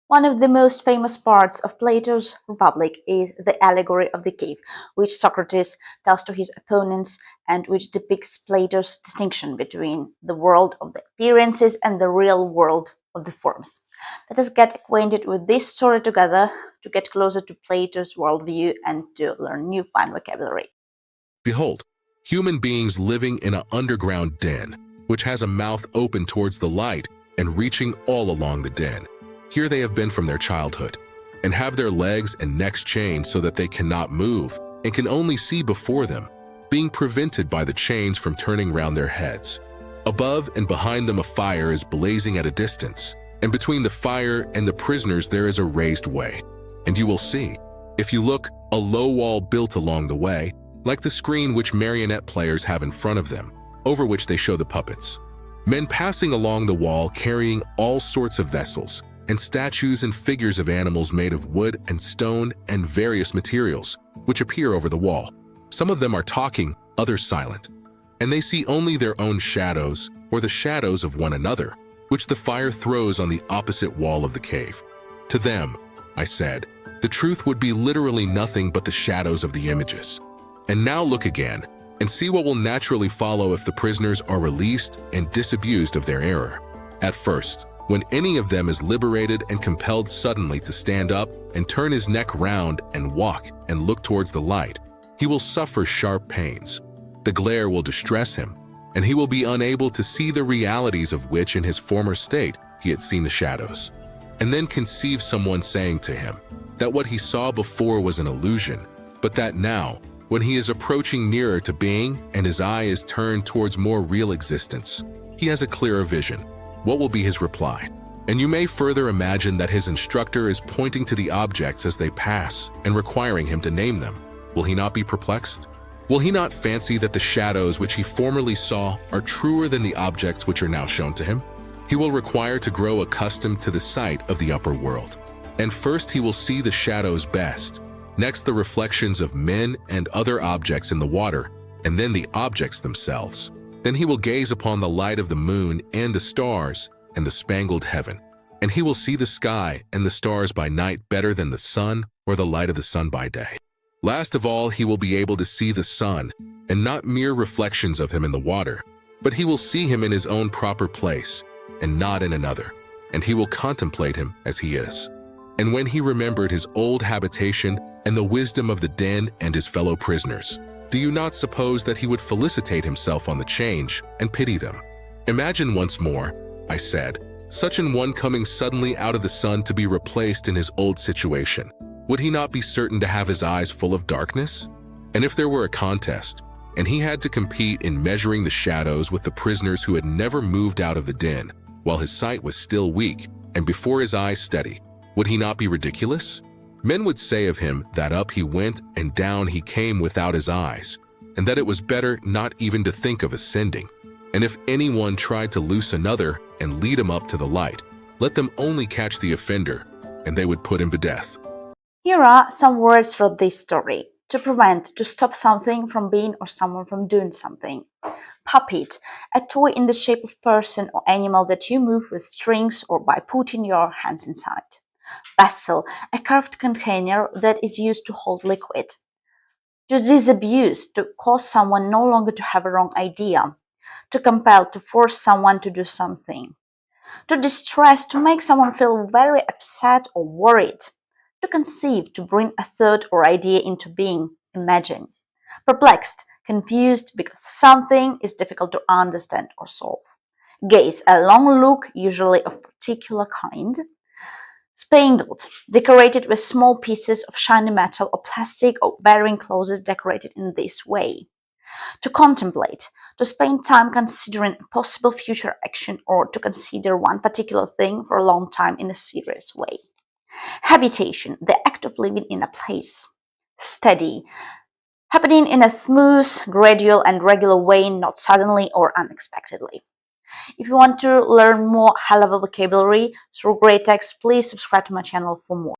One of the most famous parts of Plato's Republic is the allegory of the cave, which Socrates tells to his opponents and which depicts Plato's distinction between the world of the appearances and the real world of the forms. Let us get acquainted with this story together to get closer to Plato's worldview and to learn new fine vocabulary. Behold, human beings living in an underground den, which has a mouth open towards the light and reaching all along the den. Here they have been from their childhood, and have their legs and necks chained so that they cannot move and can only see before them, being prevented by the chains from turning round their heads. Above and behind them a fire is blazing at a distance, and between the fire and the prisoners there is a raised way. And you will see, if you look, a low wall built along the way, like the screen which marionette players have in front of them, over which they show the puppets. Men passing along the wall carrying all sorts of vessels, and statues and figures of animals made of wood and stone and various materials, which appear over the wall. Some of them are talking, others silent, and they see only their own shadows or the shadows of one another, which the fire throws on the opposite wall of the cave. To them, I said, the truth would be literally nothing but the shadows of the images. And now look again, and see what will naturally follow if the prisoners are released and disabused of their error. At first, when any of them is liberated and compelled suddenly to stand up and turn his neck round and walk and look towards the light, he will suffer sharp pains. The glare will distress him, and he will be unable to see the realities of which in his former state he had seen the shadows. And then conceive someone saying to him that what he saw before was an illusion, but that now, when he is approaching nearer to being and his eye is turned towards more real existence, he has a clearer vision. What will be his reply? And you may further imagine that his instructor is pointing to the objects as they pass and requiring him to name them. Will he not be perplexed? Will he not fancy that the shadows which he formerly saw are truer than the objects which are now shown to him? He will require to grow accustomed to the sight of the upper world. And first he will see the shadows best, next the reflections of men and other objects in the water, and then the objects themselves. Then he will gaze upon the light of the moon and the stars and the spangled heaven, and he will see the sky and the stars by night better than the sun or the light of the sun by day. Last of all, he will be able to see the sun, and not mere reflections of him in the water, but he will see him in his own proper place, and not in another, and he will contemplate him as he is. And when he remembered his old habitation and the wisdom of the den and his fellow prisoners, do you not suppose that he would felicitate himself on the change and pity them? Imagine once more, I said, such an one coming suddenly out of the sun to be replaced in his old situation. Would he not be certain to have his eyes full of darkness? And if there were a contest, and he had to compete in measuring the shadows with the prisoners who had never moved out of the den, while his sight was still weak and before his eyes steady, would he not be ridiculous? Men would say of him that up he went and down he came without his eyes, and that it was better not even to think of ascending. And if anyone tried to loose another and lead him up to the light, let them only catch the offender, and they would put him to death. Here are some words for this story. To prevent, to stop something from being or someone from doing something. Puppet, a toy in the shape of person or animal that you move with strings or by putting your hands inside. Vessel, a carved container that is used to hold liquid. To disabuse, to cause someone no longer to have a wrong idea. To compel, to force someone to do something. To distress, to make someone feel very upset or worried. To conceive, to bring a thought or idea into being, imagine. Perplexed, confused because something is difficult to understand or solve. Gaze, a long look, usually of particular kind. Spangled, decorated with small pieces of shiny metal or plastic or wearing clothes decorated in this way. To contemplate, to spend time considering a possible future action or to consider one particular thing for a long time in a serious way. Habitation, the act of living in a place. Steady, happening in a smooth, gradual and regular way, not suddenly or unexpectedly. If you want to learn more high-level vocabulary through great text, please subscribe to my channel for more.